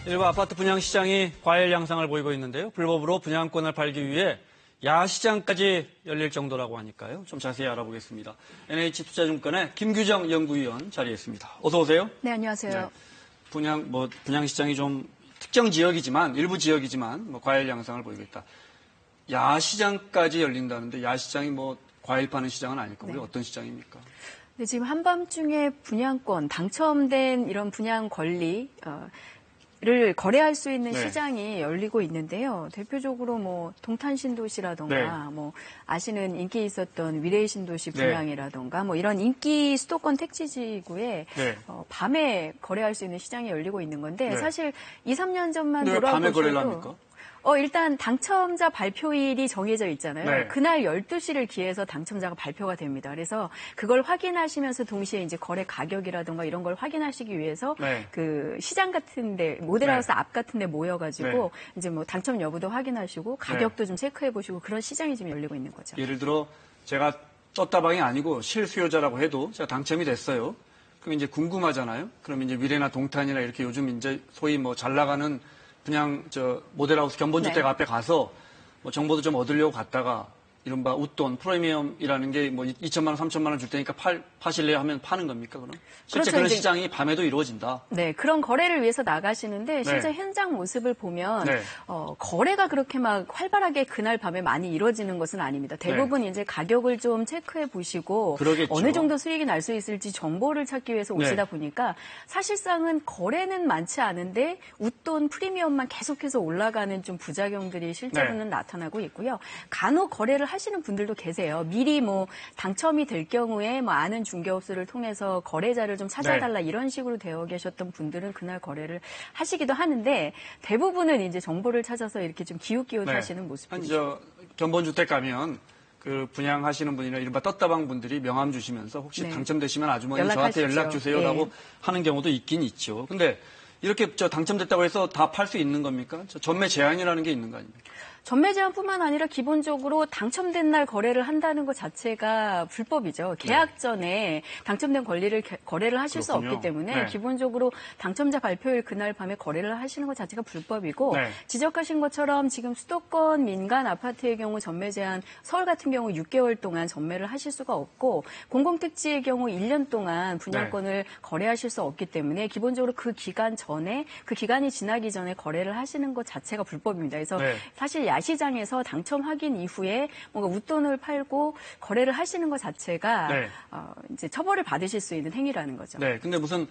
일부 아파트 분양 시장이 과열 양상을 보이고 있는데요. 불법으로 분양권을 팔기 위해 야시장까지 열릴 정도라고 하니까요. 좀 자세히 알아보겠습니다. NH투자증권의 김규정 연구위원 자리에 있습니다. 어서 오세요. 네, 안녕하세요. 네. 분양 시장이 좀 특정 지역이지만, 일부 지역이지만 과열 양상을 보이고 있다. 야시장까지 열린다는데 야시장이 과일 파는 시장은 아닐 거고요. 네. 어떤 시장입니까? 네, 지금 한밤중에 분양권, 당첨된 이런 분양 권리, 를 거래할 수 있는 네. 시장이 열리고 있는데요. 대표적으로 동탄신도시라던가 네. 아시는 인기 있었던 위례신도시 분양이라던가 이런 인기 수도권 택지지구에 네. 밤에 거래할 수 있는 시장이 열리고 있는 건데 네. 사실 2, 3년 전만 왜 밤에 거래를 돌아보셔도 합니까? 일단 당첨자 발표일이 정해져 있잖아요. 네. 그날 12시를 기해서 당첨자가 발표가 됩니다. 그래서 그걸 확인하시면서 동시에 이제 거래 가격이라든가 이런 걸 확인하시기 위해서 네. 그 시장 같은데 모델하우스 네. 앞 같은데 모여가지고 이제 당첨 여부도 확인하시고 가격도 좀 체크해 보시고 그런 시장이 지금 열리고 있는 거죠. 예를 들어 제가 떴다방이 아니고 실수요자라고 해도 제가 당첨이 됐어요. 그럼 이제 궁금하잖아요. 그럼 이제 위례나 동탄이나 이렇게 요즘 이제 소위 잘 나가는 그냥 모델하우스 견본주택 앞에 가서 정보도 좀 얻으려고 갔다가 이른바 웃돈 프리미엄이라는 게 2천만 원, 3천만 원 줄 테니까 파실래요 하면 파는 겁니까, 그럼? 실제 그렇죠, 그런 시장이 밤에도 이루어진다. 네, 그런 거래를 위해서 나가시는데 실제 네. 현장 모습을 보면 네. 거래가 그렇게 막 활발하게 그날 밤에 많이 이루어지는 것은 아닙니다. 대부분 이제 가격을 좀 체크해 보시고 그러겠죠. 어느 정도 수익이 날 수 있을지 정보를 찾기 위해서 오시다 보니까 사실상은 거래는 많지 않은데 웃돈 프리미엄만 계속해서 올라가는 좀 부작용들이 실제로는 나타나고 있고요. 간혹 거래를 하시는 분들도 계세요. 미리 당첨이 될 경우에 아는 중개업소를 통해서 거래자를 좀 찾아달라 이런 식으로 되어 계셨던 분들은 그날 거래를 하시기도 하는데 대부분은 이제 정보를 찾아서 이렇게 좀 기웃기웃 하시는 모습이죠. 견본주택 가면 그 분양하시는 분이나 이른바 떴다방 분들이 명함 주시면서 혹시 당첨되시면 아주머니 저한테 연락 주세요라고 하는 경우도 있긴 있죠. 근데 이렇게 당첨됐다고 해서 다 팔 수 있는 겁니까? 전매 제한이라는 게 있는 거 아닙니까? 전매 제한뿐만 아니라 기본적으로 당첨된 날 거래를 한다는 것 자체가 불법이죠. 계약 전에 당첨된 권리를 거래를 하실 수 없기 때문에 기본적으로 당첨자 발표일 그날 밤에 거래를 하시는 것 자체가 불법이고 지적하신 것처럼 지금 수도권 민간 아파트의 경우 전매 제한 서울 같은 경우 6개월 동안 전매를 하실 수가 없고 공공택지의 경우 1년 동안 분양권을 거래하실 수 없기 때문에 기본적으로 그 기간 전에 그 기간이 지나기 전에 거래를 하시는 것 자체가 불법입니다. 그래서 사실 야시장에서 당첨 확인 이후에 뭔가 웃돈을 팔고 거래를 하시는 것 자체가 이제 처벌을 받으실 수 있는 행위라는 거죠. 네, 근데 무슨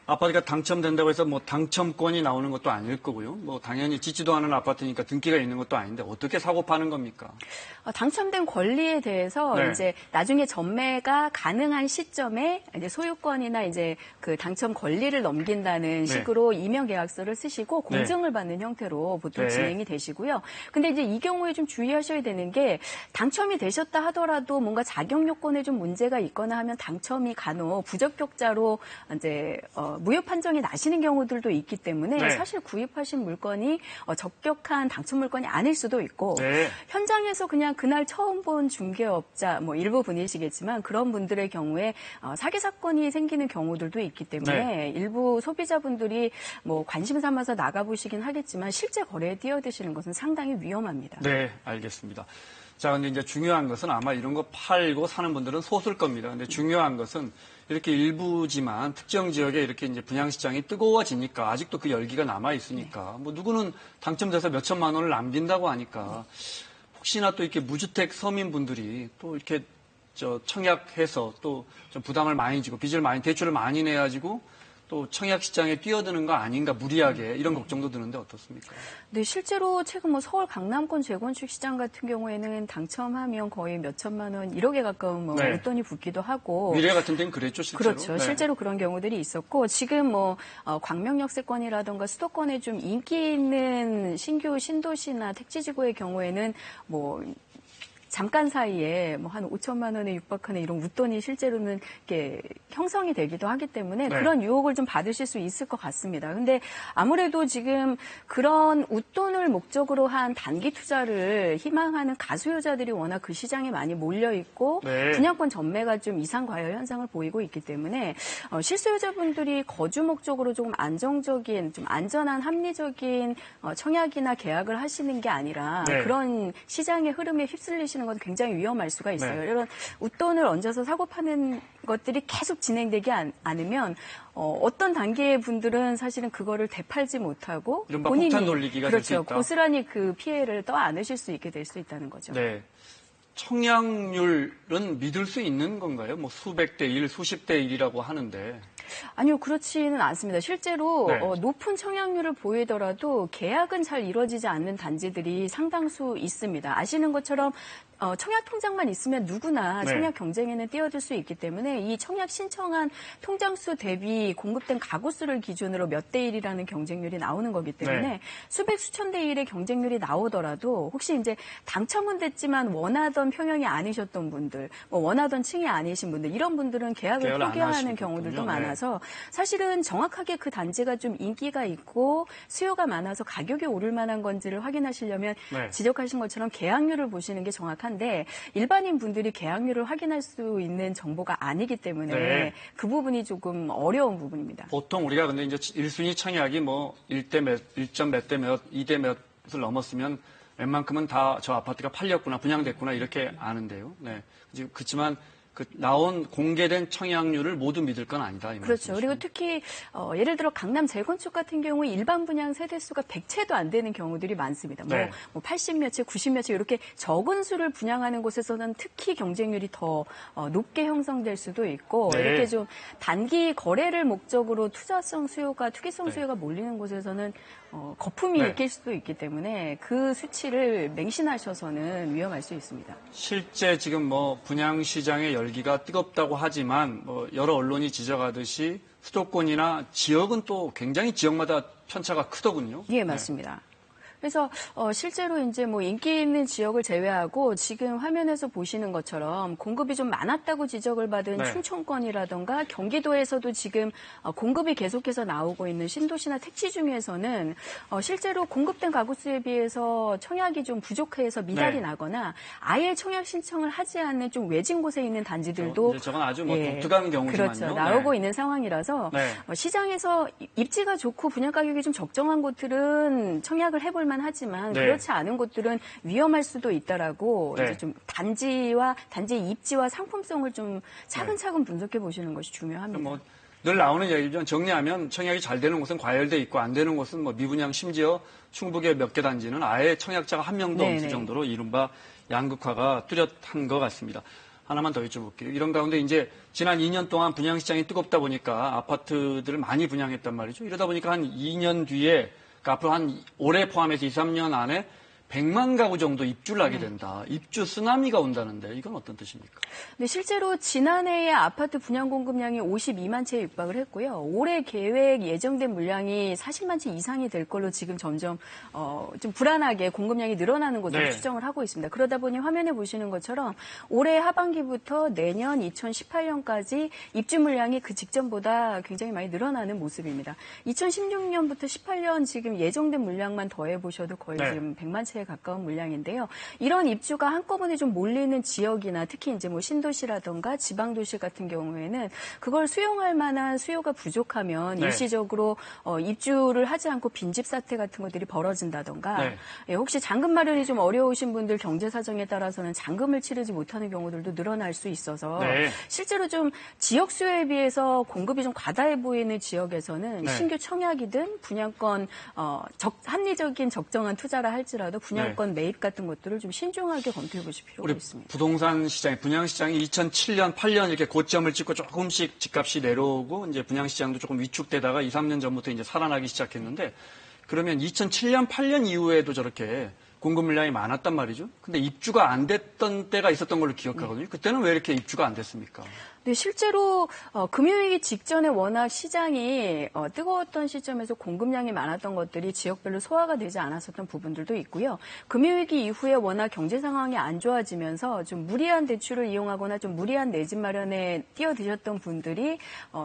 아파트가 당첨된다고 해서 당첨권이 나오는 것도 아닐 거고요. 당연히 짓지도 않은 아파트니까 등기가 있는 것도 아닌데 어떻게 사고 파는 겁니까? 당첨된 권리에 대해서 이제 나중에 전매가 가능한 시점에 이제 소유권이나 이제 그 당첨 권리를 넘긴다는 식으로 이명 계약서를 쓰시고 공증을 받는 형태로 보통 진행이 되시고요. 근데 이제 이 경우에 좀 주의하셔야 되는 게 당첨이 되셨다 하더라도 뭔가 자격 요건에 좀 문제가 있거나 하면 당첨이 간혹 부적격자로 이제 무효 판정이 나시는 경우들도 있기 때문에 사실 구입하신 물건이 적격한 당첨 물건이 아닐 수도 있고 현장에서 그냥 그날 처음 본 중개업자 일부 분이시겠지만 그런 분들의 경우에 사기 사건이 생기는 경우들도 있기 때문에 일부 소비자분들이 관심 삼아서 나가보시긴 하겠지만 실제 거래에 뛰어드시는 것은 상당히 위험합니다. 네, 알겠습니다. 자, 근데 이제 중요한 것은 아마 이런 거 팔고 사는 분들은 소수일 겁니다. 근데 중요한 것은 이렇게 일부지만 특정 지역에 이렇게 이제 분양시장이 뜨거워지니까 아직도 그 열기가 남아있으니까 누구는 당첨돼서 몇 천만 원을 남긴다고 하니까 혹시나 또 이렇게 무주택 서민분들이 또 이렇게 청약해서 또 좀 부담을 많이 지고 대출을 많이 내가지고 또 청약시장에 뛰어드는 거 아닌가 무리하게 이런 걱정도 드는데 어떻습니까? 네, 실제로 최근 서울 강남권 재건축 시장 같은 경우에는 당첨하면 거의 몇 천만 원 1억에 가까운 웃돈이 붙기도 하고 미래 같은 데는 그랬죠, 실제로. 그렇죠. 실제로 그런 경우들이 있었고 지금 광명역세권이라든가 수도권에 좀 인기 있는 신규 신도시나 택지지구의 경우에는 잠깐 사이에 뭐 한 5천만 원에 육박하는 이런 웃돈이 실제로는 이렇게 형성이 되기도 하기 때문에 네. 그런 유혹을 좀 받으실 수 있을 것 같습니다. 근데 아무래도 지금 그런 웃돈을 목적으로 한 단기 투자를 희망하는 가수요자들이 워낙 그 시장에 많이 몰려 있고 네. 분양권 전매가 좀 이상 과열 현상을 보이고 있기 때문에 실수요자분들이 거주 목적으로 조금 안정적인, 좀 안전한 합리적인 청약이나 계약을 하시는 게 아니라 네. 그런 시장의 흐름에 휩쓸리시는 건 굉장히 위험할 수가 있어요. 네. 이런 웃돈을 얹어서 사고 파는 것들이 계속 진행되지 않으면 어떤 단계의 분들은 사실은 그거를 되팔지 못하고 이른바 폭탄 돌리기가 될 수 그렇죠. 있다. 고스란히 그 피해를 떠안으실 수 있게 될 수 있다는 거죠. 네. 청약률은 믿을 수 있는 건가요? 뭐 수백 대 1, 수십 대 1이라고 하는데. 아니요, 그렇지는 않습니다. 실제로 네. 높은 청약률을 보이더라도 계약은 잘 이루어지지 않는 단지들이 상당수 있습니다. 아시는 것처럼 청약 통장만 있으면 누구나 네. 청약 경쟁에는 뛰어들 수 있기 때문에 이 청약 신청한 통장 수 대비 공급된 가구 수를 기준으로 몇 대 1이라는 경쟁률이 나오는 거기 때문에 네. 수백 수천 대 1의 경쟁률이 나오더라도 혹시 이제 당첨은 됐지만 원하던 평형이 아니셨던 분들, 뭐 원하던 층이 아니신 분들 이런 분들은 계약을 계약을 안 포기하는 하시겠군요. 경우들도 네. 많아서 사실은 정확하게 그 단지가 좀 인기가 있고 수요가 많아서 가격이 오를 만한 건지를 확인하시려면 네. 지적하신 것처럼 계약률을 보시는 게 정확한데 일반인 분들이 계약률을 확인할 수 있는 정보가 아니기 때문에 네. 그 부분이 조금 어려운 부분입니다. 보통 우리가 근데 이제 1순위 청약이 뭐 1대 몇, 1점 몇 대 몇, 2대 몇을 넘었으면 웬만큼은 다 저 아파트가 팔렸구나, 분양됐구나 이렇게 아는데요. 네. 그렇지만 그 나온 공개된 청약률을 모두 믿을 건 아니다. 이 그렇죠. 말씀이시죠? 그리고 특히 예를 들어 강남 재건축 같은 경우 일반 분양 세대수가 100채도 안 되는 경우들이 많습니다. 네. 뭐 80몇 채, 90몇 채 이렇게 적은 수를 분양하는 곳에서는 특히 경쟁률이 더 높게 형성될 수도 있고 네. 이렇게 좀 단기 거래를 목적으로 투자성 수요가 투기성 네. 수요가 몰리는 곳에서는 거품이 네. 낄 수도 있기 때문에 그 수치를 맹신하셔서는 위험할 수 있습니다. 실제 지금 뭐 분양 시장의 열기가 뜨겁다고 하지만 뭐 여러 언론이 지적하듯이 수도권이나 지역은 또 굉장히 지역마다 편차가 크더군요. 예, 맞습니다. 그래서 실제로 이제 뭐 인기 있는 지역을 제외하고 지금 화면에서 보시는 것처럼 공급이 좀 많았다고 지적을 받은 네. 충청권이라던가 경기도에서도 지금 공급이 계속해서 나오고 있는 신도시나 택지 중에서는 실제로 공급된 가구 수에 비해서 청약이 좀 부족해서 미달이 네. 나거나 아예 청약 신청을 하지 않는 좀 외진 곳에 있는 단지들도 이제 저건 아주 뭐 예, 독특한 경우지만요. 그렇죠. 나오고 네. 있는 상황이라서 네. 시장에서 입지가 좋고 분양 가격이 좀 적정한 곳들은 청약을 해볼 만하지만 네. 그렇지 않은 곳들은 위험할 수도 있다라고 네. 이제 좀 단지의 입지와 상품성을 좀 차근차근 분석해 보시는 것이 중요합니다. 뭐 늘 나오는 얘기죠. 정리하면 청약이 잘 되는 곳은 과열돼 있고 안 되는 곳은 뭐 미분양 심지어 충북의 몇 개 단지는 아예 청약자가 한 명도 네네. 없을 정도로 이른바 양극화가 뚜렷한 것 같습니다. 하나만 더 여쭤볼게요. 이런 가운데 이제 지난 2년 동안 분양 시장이 뜨겁다 보니까 아파트들을 많이 분양했단 말이죠. 이러다 보니까 한 2년 뒤에 그러니까 앞으로 한 올해 포함해서 2, 3년 안에 100만 가구 정도 입주를 하게 된다. 입주 쓰나미가 온다는데 이건 어떤 뜻입니까? 네, 실제로 지난해에 아파트 분양 공급량이 52만 채에 육박을 했고요. 올해 계획 예정된 물량이 40만 채 이상이 될 걸로 지금 점점 좀 불안하게 공급량이 늘어나는 것으로 네. 추정을 하고 있습니다. 그러다 보니 화면에 보시는 것처럼 올해 하반기부터 내년 2018년까지 입주 물량이 그 직전보다 굉장히 많이 늘어나는 모습입니다. 2016년부터 18년 지금 예정된 물량만 더해 보셔도 거의 네. 지금 100만 채에 가까운 물량인데요. 이런 입주가 한꺼번에 좀 몰리는 지역이나 특히 이제 뭐 신도시라던가 지방도시 같은 경우에는 그걸 수용할 만한 수요가 부족하면 네. 일시적으로 입주를 하지 않고 빈집 사태 같은 것들이 벌어진다던가 네. 예, 혹시 잔금 마련이 좀 어려우신 분들 경제 사정에 따라서는 잔금을 치르지 못하는 경우들도 늘어날 수 있어서 네. 실제로 좀 지역 수요에 비해서 공급이 좀 과다해 보이는 지역에서는 네. 신규 청약이든 분양권 합리적인 적정한 투자라 할지라도 분양권 매입 같은 것들을 좀 신중하게 검토해 보실 필요가 우리 있습니다. 부동산 시장이 분양 시장이 2007년, 8년 이렇게 고점을 찍고 조금씩 집값이 내려오고 이제 분양 시장도 조금 위축되다가 2, 3년 전부터 이제 살아나기 시작했는데 그러면 2007년, 8년 이후에도 저렇게 공급 물량이 많았단 말이죠. 근데 입주가 안 됐던 때가 있었던 걸로 기억하거든요. 그때는 왜 이렇게 입주가 안 됐습니까? 네, 실제로 금융위기 직전에 워낙 시장이 뜨거웠던 시점에서 공급량이 많았던 것들이 지역별로 소화가 되지 않았었던 부분들도 있고요. 금융위기 이후에 워낙 경제 상황이 안 좋아지면서 좀 무리한 대출을 이용하거나 좀 무리한 내 집 마련에 뛰어드셨던 분들이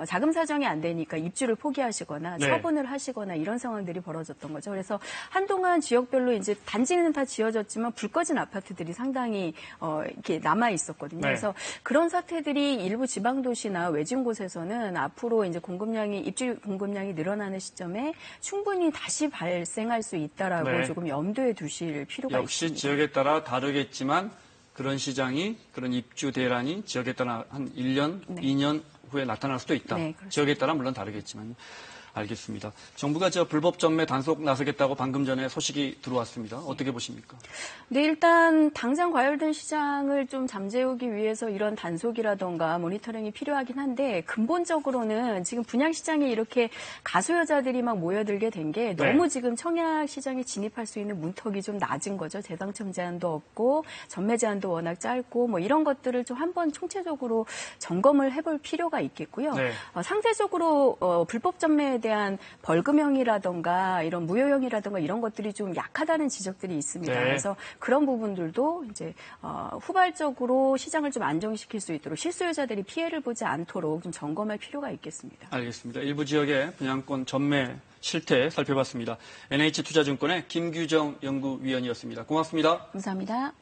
자금 사정이 안 되니까 입주를 포기하시거나 네. 처분을 하시거나 이런 상황들이 벌어졌던 거죠. 그래서 한동안 지역별로 이제 단지는 다 지어졌지만 불 꺼진 아파트들이 상당히 이렇게 남아 있었거든요. 네. 그래서 그런 사태들이 일부 지방 도시나 외진 곳에서는 앞으로 이제 입주 공급량이 늘어나는 시점에 충분히 다시 발생할 수 있다라고 네. 조금 염두에 두실 필요가 역시 있습니다. 지역에 따라 다르겠지만 그런 시장이 그런 입주 대란이 지역에 따라 한 1년, 네. 2년 후에 나타날 수도 있다. 네, 그렇습니다. 지역에 따라 물론 다르겠지만. 알겠습니다. 정부가 불법 전매 단속 나서겠다고 방금 전에 소식이 들어왔습니다. 어떻게 보십니까? 네, 일단 당장 과열된 시장을 좀 잠재우기 위해서 이런 단속이라던가 모니터링이 필요하긴 한데 근본적으로는 지금 분양시장에 이렇게 가소여자들이 막 모여들게 된 게 너무 지금 청약시장에 진입할 수 있는 문턱이 좀 낮은 거죠. 재당첨 제한도 없고 전매 제한도 워낙 짧고 뭐 이런 것들을 좀 한번 총체적으로 점검을 해볼 필요가 있겠고요. 네. 상대적으로 불법 전매에 대한 벌금형이라던가 이런 무효형이라던가 이런 것들이 좀 약하다는 지적들이 있습니다. 네. 그래서 그런 부분들도 이제 후발적으로 시장을 좀 안정시킬 수 있도록 실수요자들이 피해를 보지 않도록 좀 점검할 필요가 있겠습니다. 알겠습니다. 일부 지역의 분양권 전매 실태 살펴봤습니다. NH투자증권의 김규정 연구위원이었습니다. 고맙습니다. 감사합니다.